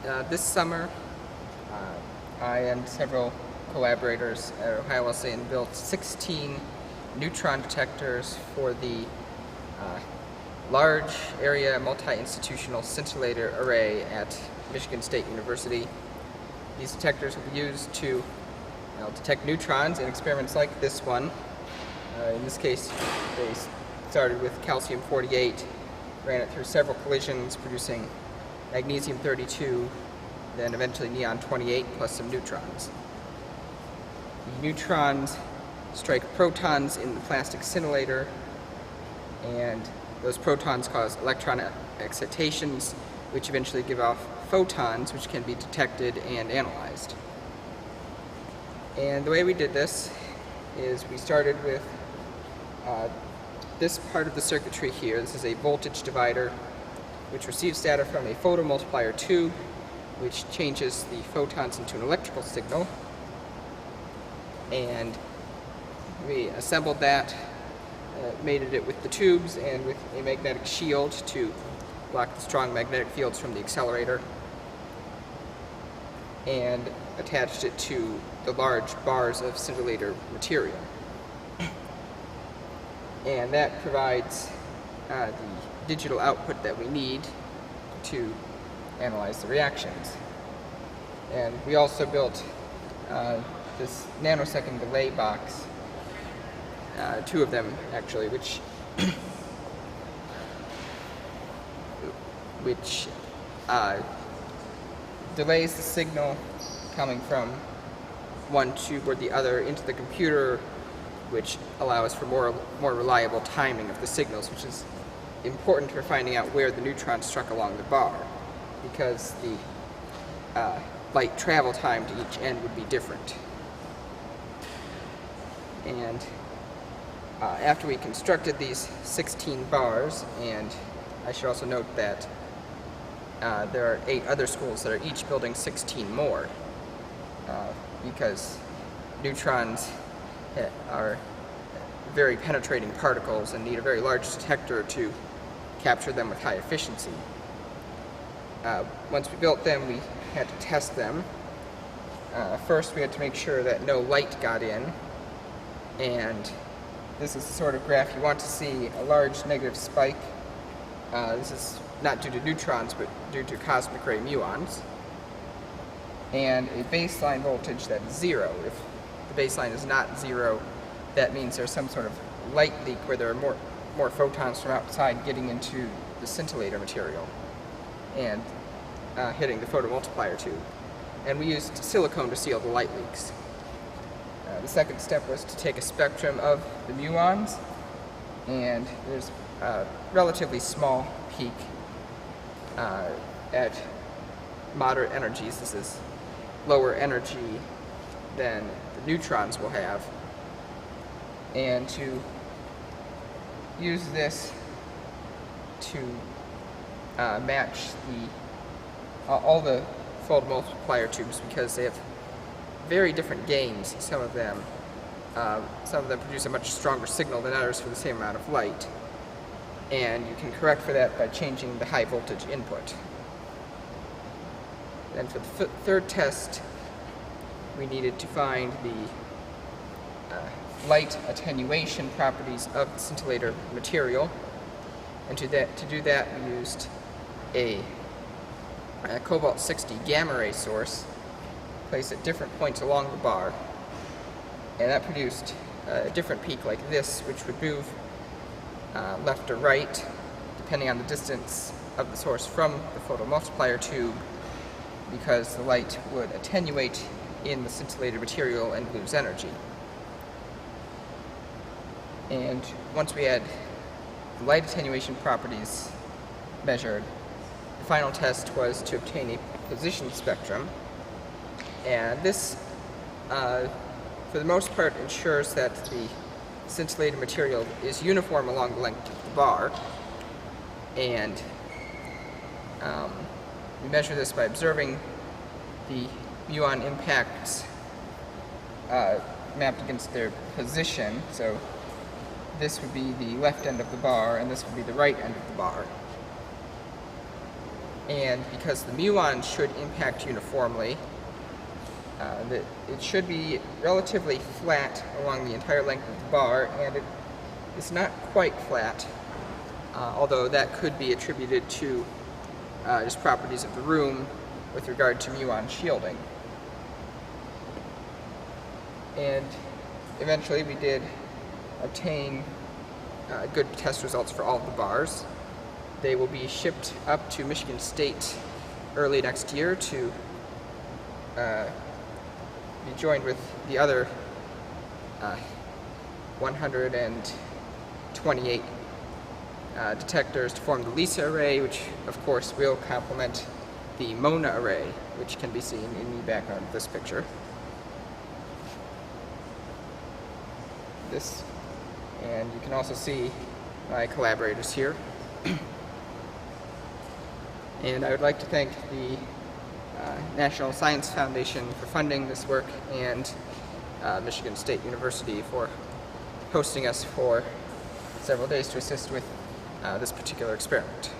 This summer, I and several collaborators at Howe built 16 neutron detectors for the large area multi-institutional scintillator array at Michigan State University. These detectors will be used to detect neutrons in experiments like this one. In this case, they started with calcium-48, ran it through several collisions, producing magnesium-32, then eventually neon-28 plus some neutrons. The neutrons strike protons in the plastic scintillator, and those protons cause electron excitations, which eventually give off photons, which can be detected and analyzed. And the way we did this is we started with this part of the circuitry here. This is a voltage divider, which receives data from a photomultiplier tube, which changes the photons into an electrical signal. And we assembled that, mated it with the tubes and with a magnetic shield to block the strong magnetic fields from the accelerator, and attached it to the large bars of scintillator material. And that provides the digital output that we need to analyze the reactions. And we also built this nanosecond delay box, two of them actually, which delays the signal coming from one tube or the other into the computer, which allows for more reliable timing of the signals, which is important for finding out where the neutron struck along the bar, because the light travel time to each end would be different. And after we constructed these 16 bars, and I should also note that there are 8 other schools that are each building 16 more, because neutrons are very penetrating particles and need a very large detector to capture them with high efficiency. Once we built them, we had to test them. First, we had to make sure that no light got in, and this is the sort of graph you want to see: a large negative spike. This is not due to neutrons, but due to cosmic ray muons, and a baseline voltage that is 0. If the baseline is not 0, that means there's some sort of light leak where there are more photons from outside getting into the scintillator material and hitting the photomultiplier tube. And we used silicone to seal the light leaks. The second step was to take a spectrum of the muons, and there's a relatively small peak at moderate energies. This is lower energy than the neutrons will have. And to use this to match all the photomultiplier tubes, because they have very different gains. Some of them produce a much stronger signal than others for the same amount of light, and you can correct for that by changing the high voltage input. And for the third test, we needed to find the light attenuation properties of the scintillator material, and to do that we used a cobalt-60 gamma ray source placed at different points along the bar, and that produced a different peak like this, which would move left or right depending on the distance of the source from the photomultiplier tube, because the light would attenuate in the scintillator material and lose energy. And once we had the light attenuation properties measured, the final test was to obtain a position spectrum. And this, for the most part, ensures that the scintillator material is uniform along the length of the bar. And we measure this by observing the muon impacts mapped against their position. So this would be the left end of the bar, and this would be the right end of the bar. and because the muon should impact uniformly, it should be relatively flat along the entire length of the bar, and it is not quite flat, although that could be attributed to just properties of the room with regard to muon shielding. And eventually we did obtain good test results for all of the bars. They will be shipped up to Michigan State early next year to be joined with the other 128 detectors to form the LISA array, which of course will complement the MONA array, which can be seen in the background of this picture. And you can also see my collaborators here. And I would like to thank the National Science Foundation for funding this work, and Michigan State University for hosting us for several days to assist with this particular experiment.